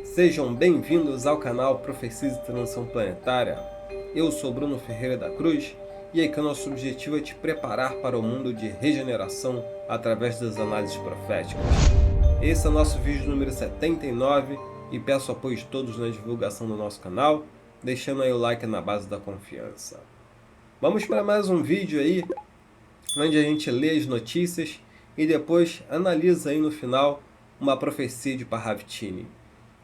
Sejam bem-vindos ao canal Profecias e Transição Planetária. Eu sou Bruno Ferreira da Cruz e aqui o nosso objetivo é te preparar para o mundo de regeneração através das análises proféticas. Esse é o nosso vídeo número 79 e peço apoio de todos na divulgação do nosso canal, deixando aí o like na base da confiança. Vamos para mais um vídeo aí, onde a gente lê as notícias e depois analisa aí no final uma profecia de Parravitini.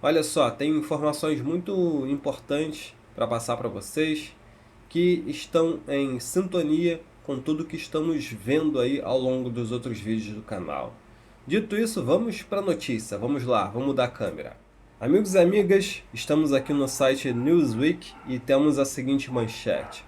Olha só, tem informações muito importantes para passar para vocês que estão em sintonia com tudo que estamos vendo aí ao longo dos outros vídeos do canal. Dito isso, vamos para a notícia. Vamos lá, vamos mudar a câmera. Amigos e amigas, estamos aqui no site Newsweek e temos a seguinte manchete.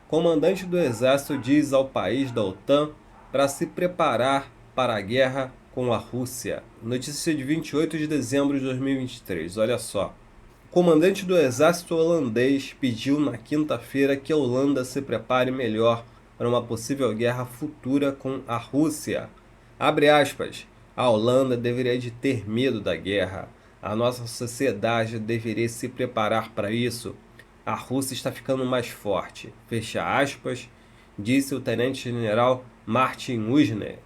Comandante do exército diz ao país da OTAN para se preparar para a guerra com a Rússia. Notícia de 28 de dezembro de 2023, olha só. O comandante do exército holandês pediu na quinta-feira que a Holanda se prepare melhor para uma possível guerra futura com a Rússia. Abre aspas, a Holanda deveria de ter medo da guerra. A nossa sociedade deveria se preparar para isso. A Rússia está ficando mais forte. Fecha aspas, disse o tenente-general Martin Wisner,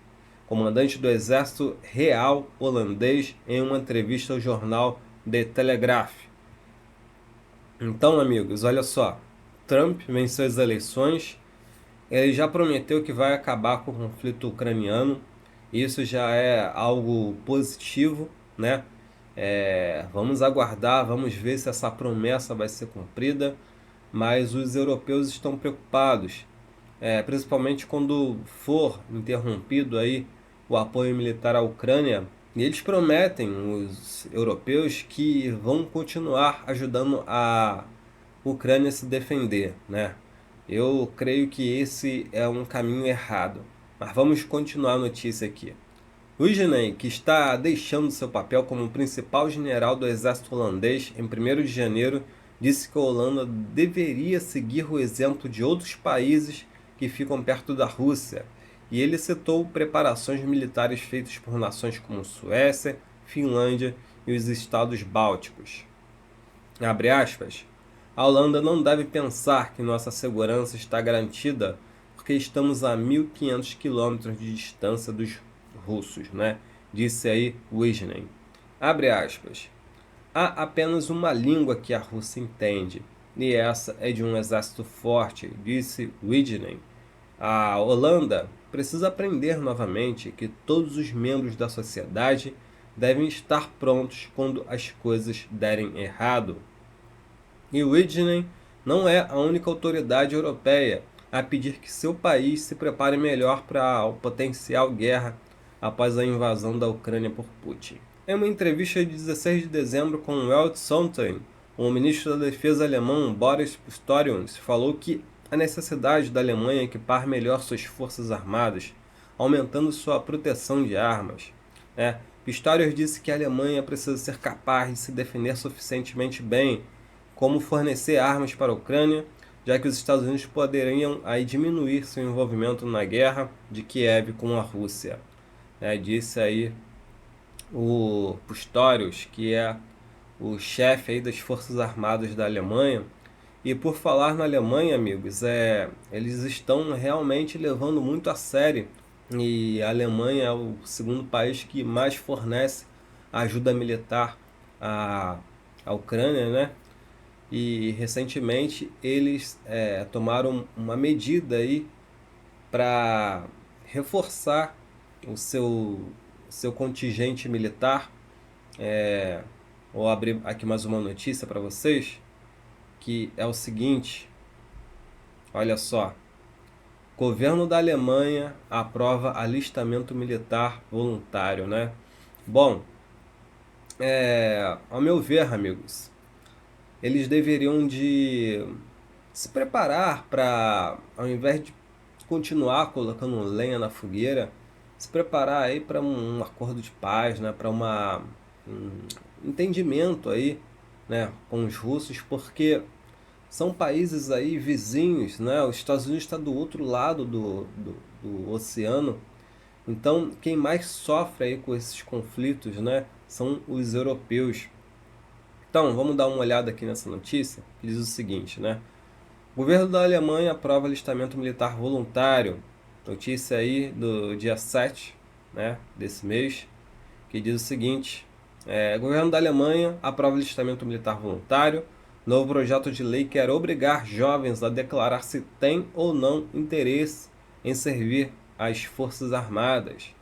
comandante do Exército Real holandês, em uma entrevista ao jornal The Telegraph. Então, amigos, olha só. Trump venceu as eleições. Ele já prometeu que vai acabar com o conflito ucraniano. Isso já é algo positivo, né? Vamos aguardar, vamos ver se essa promessa vai ser cumprida, mas os europeus estão preocupados, principalmente quando for interrompido aí o apoio militar à Ucrânia, e eles prometem, os europeus, que vão continuar ajudando a Ucrânia a se defender, né? Eu creio que esse é um caminho errado, mas vamos continuar a notícia aqui. Wisney, que está deixando seu papel como principal general do exército holandês em 1º de janeiro, disse que a Holanda deveria seguir o exemplo de outros países que ficam perto da Rússia, e ele citou preparações militares feitas por nações como Suécia, Finlândia e os estados bálticos. Abre aspas, a Holanda não deve pensar que nossa segurança está garantida porque estamos a 1.500 quilômetros de distância dos russos, né? Disse aí Wisney. Abre aspas. Há apenas uma língua que a Rússia entende, e essa é de um exército forte, disse Wisney. A Holanda precisa aprender novamente que todos os membros da sociedade devem estar prontos quando as coisas derem errado. E Wisney não é a única autoridade europeia a pedir que seu país se prepare melhor para a potencial guerra após a invasão da Ucrânia por Putin. Em uma entrevista de 16 de dezembro com Welt Sondheim, o ministro da Defesa alemão Boris Pistorius falou que a necessidade da Alemanha equipar melhor suas forças armadas, aumentando sua proteção de armas. Pistorius disse que a Alemanha precisa ser capaz de se defender suficientemente bem, como fornecer armas para a Ucrânia, já que os Estados Unidos poderiam aí diminuir seu envolvimento na guerra de Kiev com a Rússia. Disse aí o Pistorius, que é o chefe aí das Forças Armadas da Alemanha. E por falar na Alemanha, amigos, eles estão realmente levando muito a sério. E a Alemanha é o segundo país que mais fornece ajuda militar à Ucrânia, né? E recentemente eles tomaram uma medida aí para reforçar o seu contingente militar. Vou abrir aqui mais uma notícia para vocês, que é o seguinte, olha só. Governo da Alemanha aprova alistamento militar voluntário, né? Bom, ao meu ver, amigos, eles deveriam de se preparar para, ao invés de continuar colocando lenha na fogueira, se preparar aí para um acordo de paz, né, para um entendimento aí, né, com os russos, porque são países aí vizinhos, né? Os Estados Unidos está do outro lado do oceano, então quem mais sofre aí com esses conflitos, né, são os europeus. Então, vamos dar uma olhada aqui nessa notícia, que diz o seguinte, né? O governo da Alemanha aprova alistamento militar voluntário. Notícia aí do dia 7, né, desse mês, que diz o seguinte: o governo da Alemanha aprova alistamento militar voluntário. Novo projeto de lei quer obrigar jovens a declarar se têm ou não interesse em servir às Forças Armadas.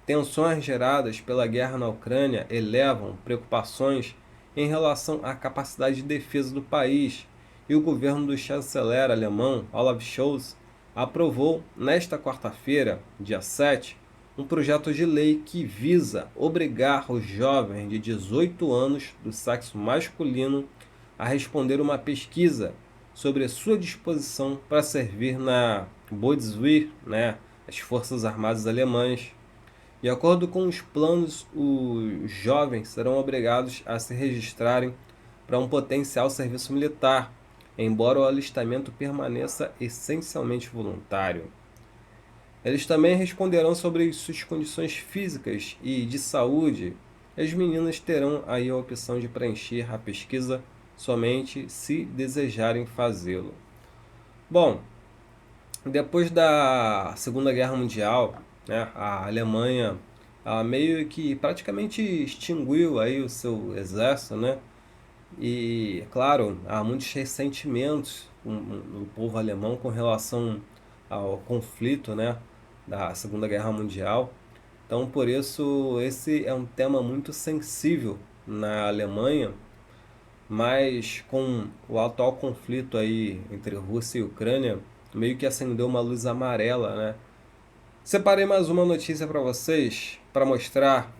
Tensões geradas pela guerra na Ucrânia elevam preocupações em relação à capacidade de defesa do país, e o governo do chanceler alemão Olaf Scholz aprovou nesta quarta-feira, dia 7, um projeto de lei que visa obrigar os jovens de 18 anos do sexo masculino a responder uma pesquisa sobre sua disposição para servir na Bundeswehr, né, as Forças Armadas Alemãs. De acordo com os planos, os jovens serão obrigados a se registrarem para um potencial serviço militar, embora o alistamento permaneça essencialmente voluntário. Eles também responderão sobre suas condições físicas e de saúde. As meninas terão aí a opção de preencher a pesquisa somente se desejarem fazê-lo. Bom, depois da Segunda Guerra Mundial, né, a Alemanha meio que praticamente extinguiu aí o seu exército, né? E, claro, há muitos ressentimentos no povo alemão com relação ao conflito, né, da Segunda Guerra Mundial. Então, por isso, esse é um tema muito sensível na Alemanha, mas com o atual conflito aí entre Rússia e Ucrânia, meio que acendeu uma luz amarela, né? Separei mais uma notícia para vocês para mostrar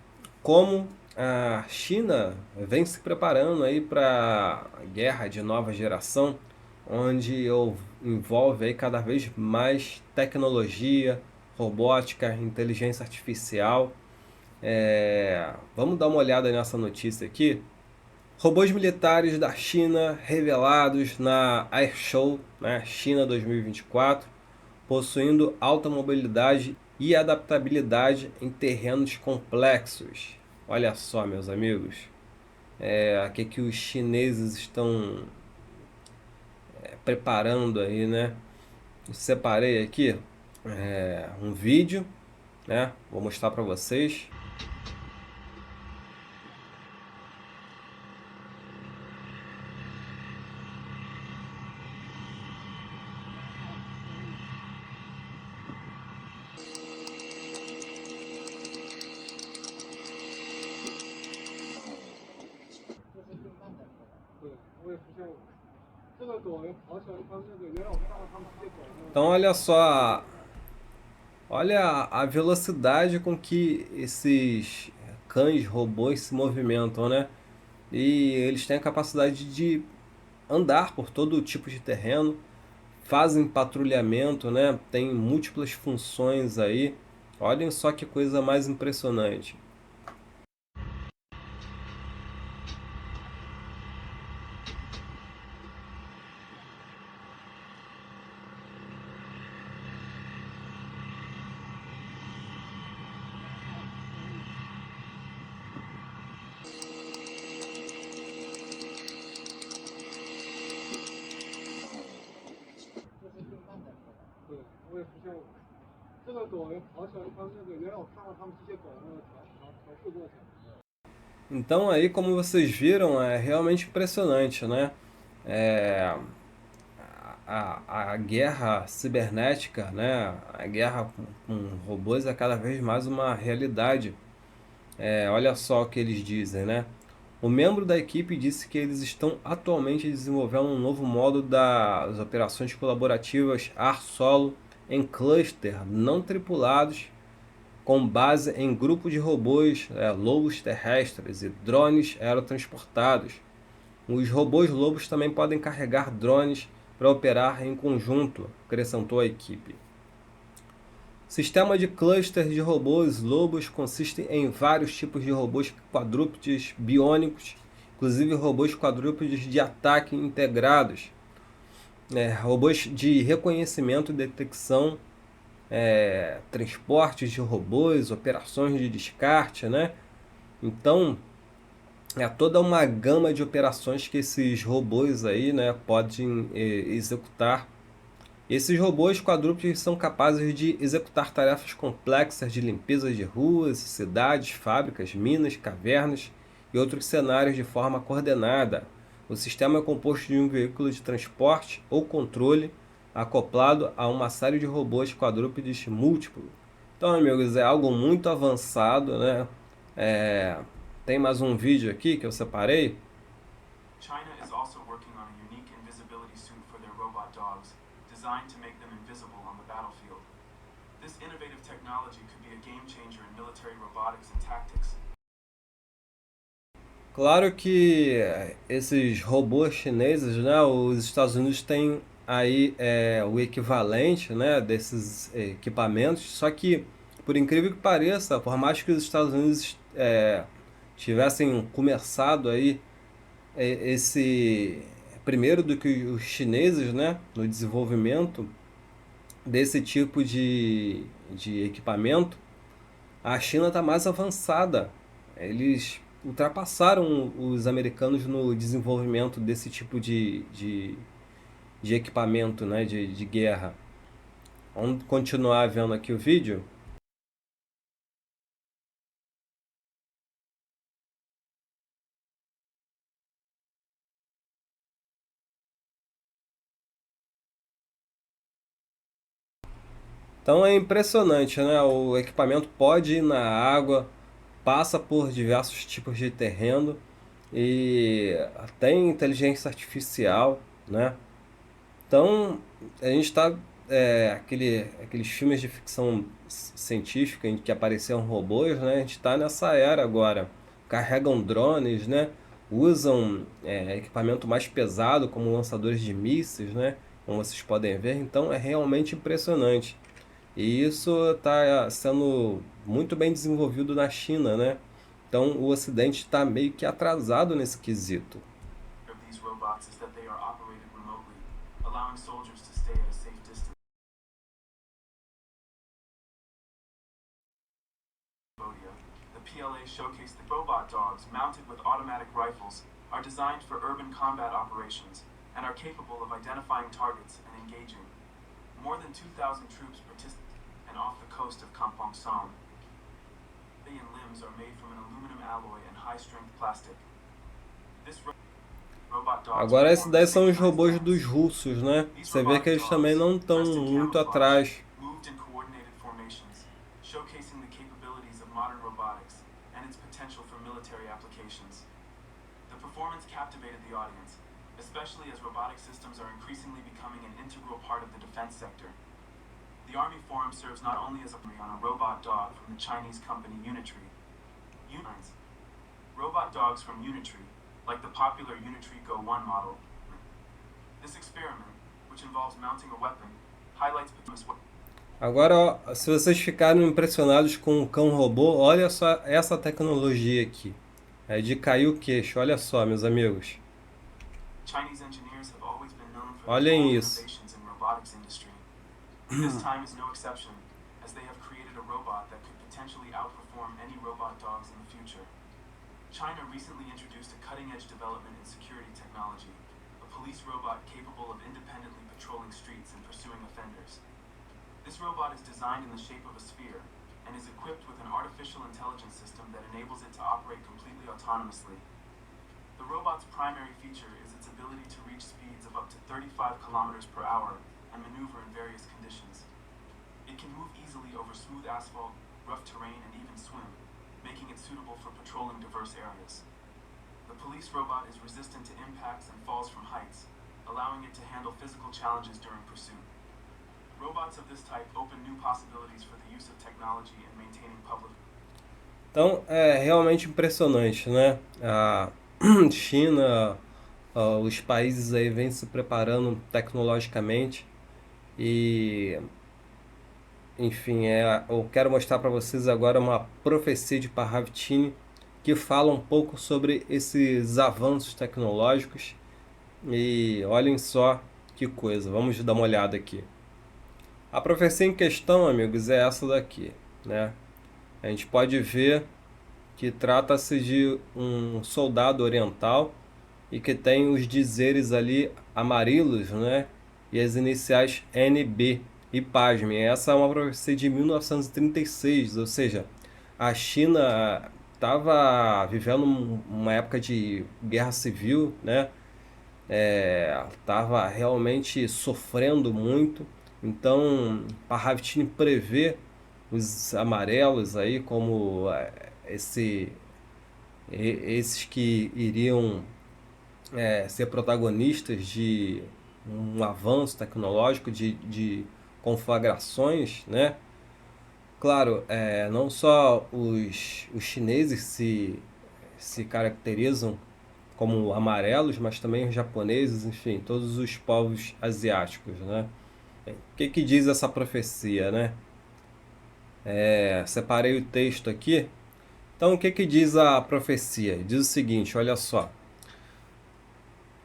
como a China vem se preparando aí para a guerra de nova geração, onde envolve aí cada vez mais tecnologia, robótica, inteligência artificial. Vamos dar uma olhada nessa notícia aqui. Robôs militares da China revelados na Airshow, né, China 2024, possuindo alta mobilidade e adaptabilidade em terrenos complexos. Olha só, meus amigos, o que os chineses estão preparando aí, né? Separei aqui um vídeo, né? Vou mostrar para vocês. Então olha só, olha a velocidade com que esses cães robôs se movimentam, né? E eles têm a capacidade de andar por todo tipo de terreno, fazem patrulhamento, né? Tem múltiplas funções aí. Olhem só que coisa mais impressionante. Então aí, como vocês viram, é realmente impressionante, né? É, a guerra cibernética, né? A guerra com robôs é cada vez mais uma realidade. Olha só o que eles dizem, né? O membro da equipe disse que eles estão atualmente desenvolvendo um novo modo das operações colaborativas ar-solo em cluster não tripulados, com base em grupo de robôs, lobos terrestres e drones aerotransportados. Os robôs lobos também podem carregar drones para operar em conjunto, acrescentou a equipe. O sistema de cluster de robôs lobos consiste em vários tipos de robôs quadrúpedes biônicos, inclusive robôs quadrúpedes de ataque integrados, robôs de reconhecimento e detecção, transportes de robôs, operações de descarte, né? Então, É toda uma gama de operações que esses robôs aí, né, podem executar. Esses robôs quadrúpedes são capazes de executar tarefas complexas de limpeza de ruas, cidades, fábricas, minas, cavernas e outros cenários de forma coordenada. O sistema é composto de um veículo de transporte ou controle acoplado a uma série de robôs quadrúpedes múltiplos. Então, amigos, é algo muito avançado, né? Tem mais um vídeo aqui que eu separei. China is also working on a unique invisibility suit for their robot dogs, designed to make them invisible on the battlefield. This innovative technology could be a game changer in military robotics and tactics. Claro que esses robôs chineses, né, os Estados Unidos têm aí o equivalente, né, desses equipamentos, só que, por incrível que pareça, por mais que os Estados Unidos tivessem começado aí esse primeiro do que os chineses, né, no desenvolvimento desse tipo de equipamento, a China está mais avançada. Eles ultrapassaram os americanos no desenvolvimento desse tipo de equipamento, né, de guerra. Vamos continuar vendo aqui o vídeo. Então é impressionante, né? O equipamento pode ir na água, passa por diversos tipos de terreno e tem inteligência artificial, né? Então, a gente está. Aqueles filmes de ficção científica em que apareciam robôs, né? A gente está nessa era agora. Carregam drones, né? Usam equipamento mais pesado, como lançadores de mísseis, né? Como vocês podem ver. Então, é realmente impressionante. E isso está sendo muito bem desenvolvido na China, né? Então, o Ocidente está meio que atrasado nesse quesito. The PLA showcased the robot dogs mounted with automatic rifles are designed for urban combat operations and are capable of identifying targets and engaging. More than 2,000 troops participated and off the coast of Kampong Som. The limbs are made from an aluminum alloy and high-strength plastic. This Agora esses daí são os robôs dos russos, né? Você vê que eles também não estão muito atrás. Showcasing the capabilities of modern robotics and its potential for military applications. The performance captivated the audience, especially as robotic systems are increasingly becoming an integral part of the defense sector. The Army Forum serves not only as a on a robot dog from the Chinese company Unitree. Robot dogs from Unitree, like the popular Unitree Go 1 model. This experiment, which involves mounting a weapon, highlights Agora, ó, se vocês ficaram impressionados com o cão robô, olha só essa tecnologia aqui. É de cair o queixo, olha só, meus amigos. Olhem isso. This time is no exception, as they have created a robot that could potentially outperform any robot dogs in the future. China recently introduced a cutting-edge development in security technology, a police robot capable of independently patrolling streets and pursuing offenders. This robot is designed in the shape of a sphere and is equipped with an artificial intelligence system that enables it to operate completely autonomously. The robot's primary feature is its ability to reach speeds of up to 35 kilometers per hour and maneuver in various conditions. It can move easily over smooth asphalt, rough terrain, and even swim, making it suitable for patrolling diverse areas. The police robot is resistant to impacts and falls from heights, allowing it to handle physical challenges during pursuit. Robots of this type open new possibilities for the use of technology in maintaining public. Então é realmente impressionante, né? A China, os países aí vêm se preparando tecnologicamente e, enfim, eu quero mostrar para vocês agora uma profecia de Parravitini que fala um pouco sobre esses avanços tecnológicos e olhem só que coisa. Vamos dar uma olhada aqui. A profecia em questão, amigos, é essa daqui, né? A gente pode ver que trata-se de um soldado oriental e que tem os dizeres ali amarelos, né? E as iniciais NB. E pasme, essa é uma profecia de 1936, ou seja, a China estava vivendo uma época de guerra civil, né? Estava realmente sofrendo muito. Então, Parravitini prevê os amarelos aí como esse, esses que iriam ser protagonistas de um avanço tecnológico, de conflagrações, né? Claro, não só os chineses se caracterizam como amarelos, mas também os japoneses, enfim, todos os povos asiáticos, né? O que diz essa profecia, né? Separei o texto aqui. Então, o que diz a profecia? Diz o seguinte, olha só.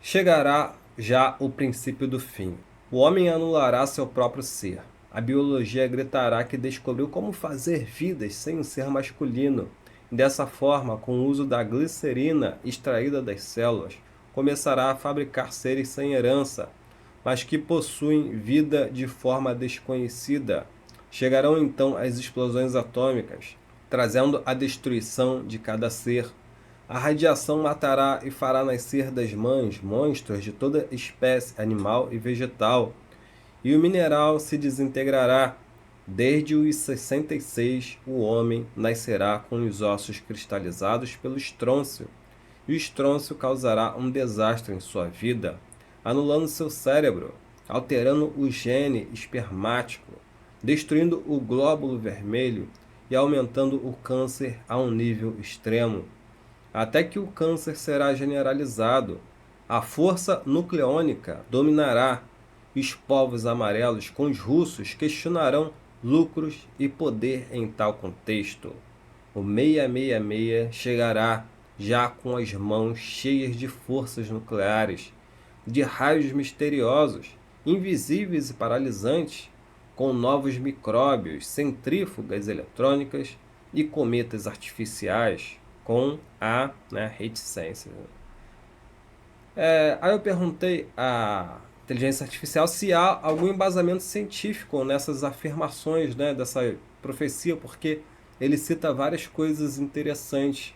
Chegará já o princípio do fim. O homem anulará seu próprio ser. A biologia gritará que descobriu como fazer vidas sem um ser masculino. Dessa forma, com o uso da glicerina extraída das células, começará a fabricar seres sem herança, mas que possuem vida de forma desconhecida. Chegarão então as explosões atômicas, trazendo a destruição de cada ser. A radiação matará e fará nascer das mães monstros de toda espécie animal e vegetal, e o mineral se desintegrará. Desde os 66, o homem nascerá com os ossos cristalizados pelo estrôncio, e o estrôncio causará um desastre em sua vida, anulando seu cérebro, alterando o gene espermático, destruindo o glóbulo vermelho e aumentando o câncer a um nível extremo até que o câncer será generalizado. A força nucleônica dominará. Os povos amarelos com os russos questionarão lucros e poder em tal contexto. O 666 chegará já com as mãos cheias de forças nucleares, de raios misteriosos, invisíveis e paralisantes, com novos micróbios, centrífugas eletrônicas e cometas artificiais, com a reticência. Aí eu perguntei à inteligência artificial se há algum embasamento científico nessas afirmações, né, dessa profecia, porque ele cita várias coisas interessantes.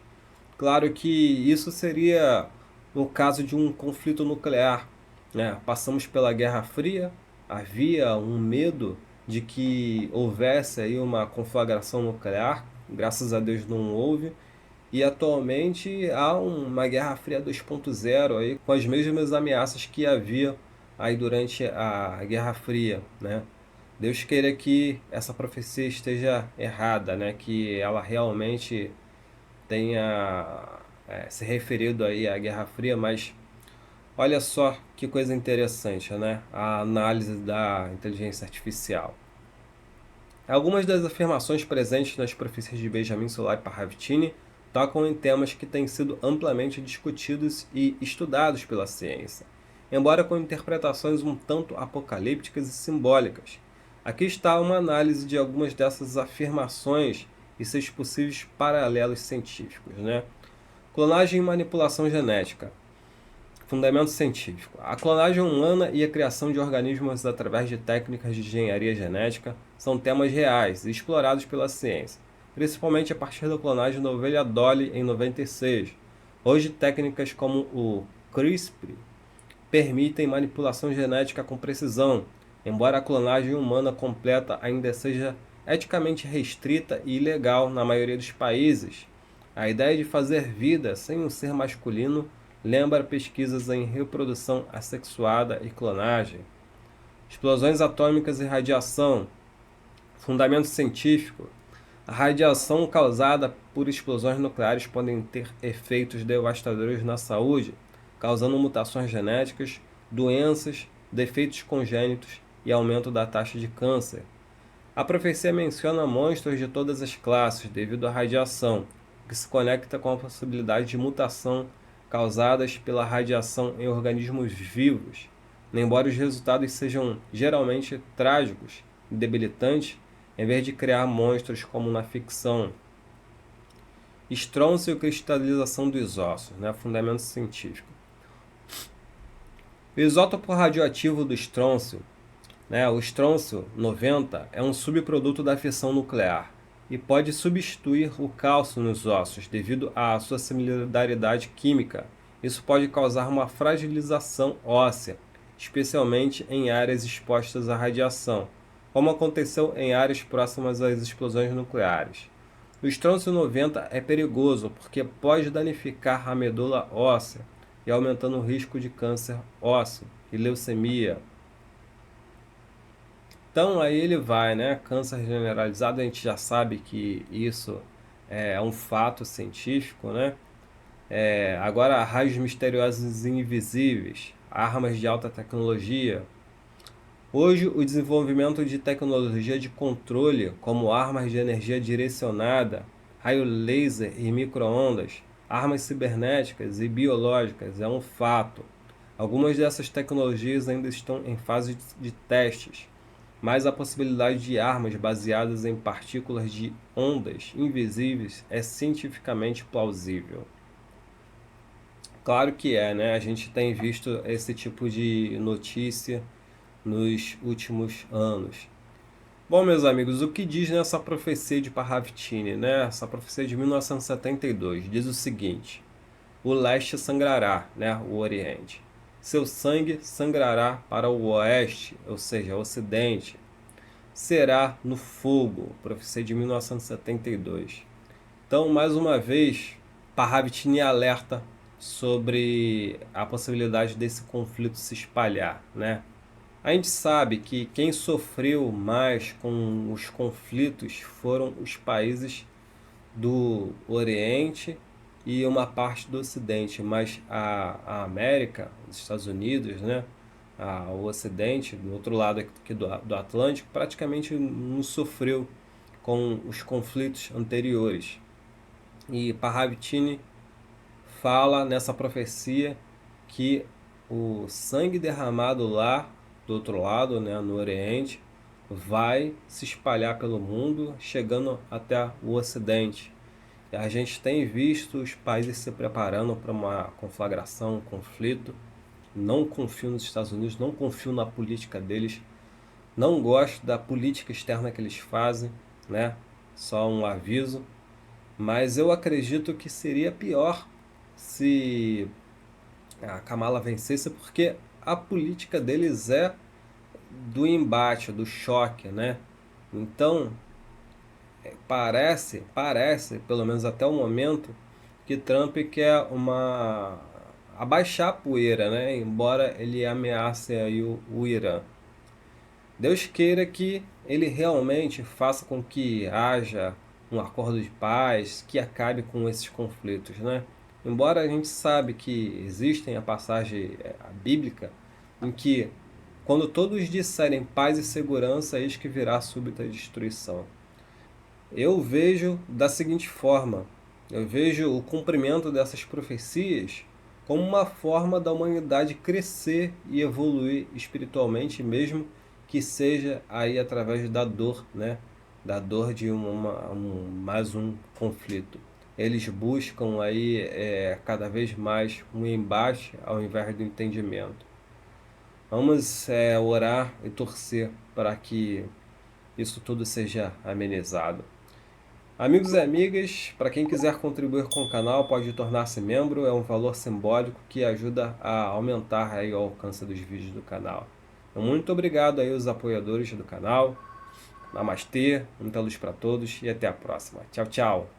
Claro que isso seria no caso de um conflito nuclear, né? Passamos pela Guerra Fria, havia um medo de que houvesse aí uma conflagração nuclear, graças a Deus não houve, e atualmente há uma Guerra Fria 2.0 aí, com as mesmas ameaças que havia aí durante a Guerra Fria, né? Deus queira que essa profecia esteja errada, né? Que ela realmente tenha se referido aí à Guerra Fria, mas olha só que coisa interessante, né? A análise da inteligência artificial. Algumas das afirmações presentes nas profecias de Benjamin Solar e Parravitini tocam em temas que têm sido amplamente discutidos e estudados pela ciência, embora com interpretações um tanto apocalípticas e simbólicas. Aqui está uma análise de algumas dessas afirmações e seus possíveis paralelos científicos, né? Clonagem e manipulação genética. Fundamento científico. A clonagem humana e a criação de organismos através de técnicas de engenharia genética são temas reais e explorados pela ciência, principalmente a partir da clonagem da ovelha Dolly em 96. Hoje, técnicas como o CRISPR permitem manipulação genética com precisão, embora a clonagem humana completa ainda seja eticamente restrita e ilegal na maioria dos países. A ideia de fazer vida sem um ser masculino lembra pesquisas em reprodução assexuada e clonagem. Explosões atômicas e radiação. Fundamento científico. A radiação causada por explosões nucleares podem ter efeitos devastadores na saúde, causando mutações genéticas, doenças, defeitos congênitos e aumento da taxa de câncer. A profecia menciona monstros de todas as classes devido à radiação, que se conecta com a possibilidade de mutação causadas pela radiação em organismos vivos. Embora os resultados sejam geralmente trágicos e debilitantes, em vez de criar monstros como na ficção. Estrôncio e cristalização dos ossos, né? Fundamento científico. O isótopo radioativo do estrôncio, né? O estrôncio 90 é um subproduto da fissão nuclear e pode substituir o cálcio nos ossos devido à sua similaridade química. Isso pode causar uma fragilização óssea, especialmente em áreas expostas à radiação, como aconteceu em áreas próximas às explosões nucleares. O estrôncio 90 é perigoso porque pode danificar a medula óssea e aumentando o risco de câncer ósseo e leucemia. Então aí ele vai, né? Câncer generalizado, a gente já sabe que isso é um fato científico, né? Agora, raios misteriosos e invisíveis, armas de alta tecnologia. Hoje, o desenvolvimento de tecnologia de controle, como armas de energia direcionada, raio laser e micro-ondas, armas cibernéticas e biológicas, é um fato. Algumas dessas tecnologias ainda estão em fase de testes, mas a possibilidade de armas baseadas em partículas de ondas invisíveis é cientificamente plausível. Claro que é, né? A gente tem visto esse tipo de notícia nos últimos anos. Bom, meus amigos, o que diz nessa profecia de Parravitini, né? Essa profecia de 1972 diz o seguinte: o leste sangrará, né? O Oriente. Seu sangue sangrará para o oeste, ou seja, o ocidente. Será no fogo, profecia de 1972. Então, mais uma vez, Parravitini alerta sobre a possibilidade desse conflito se espalhar, né? A gente sabe que quem sofreu mais com os conflitos foram os países do Oriente e uma parte do Ocidente, mas a América, os Estados Unidos, né, o Ocidente, do outro lado aqui do Atlântico, praticamente não sofreu com os conflitos anteriores. E Parravitini fala nessa profecia que o sangue derramado lá do outro lado, né, no Oriente, vai se espalhar pelo mundo, chegando até o Ocidente. E a gente tem visto os países se preparando para uma conflagração, um conflito. Não confio nos Estados Unidos, não confio na política deles, não gosto da política externa que eles fazem, né? Só um aviso. Mas eu acredito que seria pior se a Kamala vencesse, porque a política deles é do embate, do choque, né? Então, parece, pelo menos até o momento, que Trump quer abaixar a poeira, né? Embora ele ameace aí o Irã. Deus queira que ele realmente faça com que haja um acordo de paz, que acabe com esses conflitos, né? Embora a gente sabe que existem a passagem bíblica em que quando todos disserem paz e segurança, eis que virá súbita destruição. Eu vejo da seguinte forma: eu vejo o cumprimento dessas profecias como uma forma da humanidade crescer e evoluir espiritualmente, mesmo que seja aí através da dor, né? Da dor de mais um conflito. Eles buscam aí cada vez mais um embate ao invés do entendimento. Vamos orar e torcer para que isso tudo seja amenizado. Amigos e amigas, para quem quiser contribuir com o canal, pode tornar-se membro, é um valor simbólico que ajuda a aumentar aí o alcance dos vídeos do canal. Então, muito obrigado aí aos apoiadores do canal. Namastê, muita luz para todos e até a próxima. Tchau, tchau.